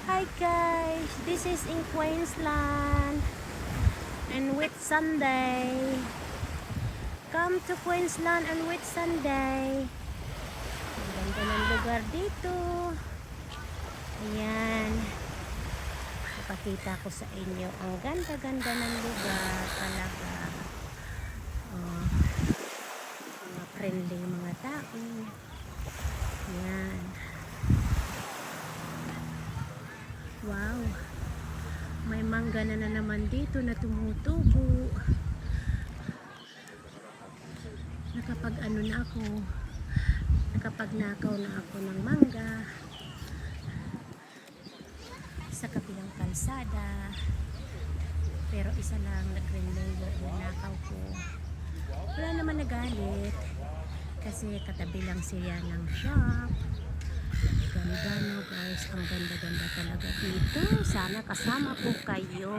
Hi guys, this is in Queensland and with Sunday. Come to Queensland and with Sunday. Ang ganda ng lugar dito. Ayan. Ipakita ko sa inyo ang ganda-ganda ng lugar talaga. Oh, mga friendly mga tao. Ayan. Wow. May mangga na naman dito na tumutubo. Nakapag-ano na ako. Nakapagnakaw na ako ng mangga. Sa kabilang kalsada. Pero isa lang nag-remember na nakaw ko. Wala naman nagalit. Kasi katabi lang siya ng shop. Ganda no guys. Ang ganda-ganda talaga dito. Sana kasama ko kayo.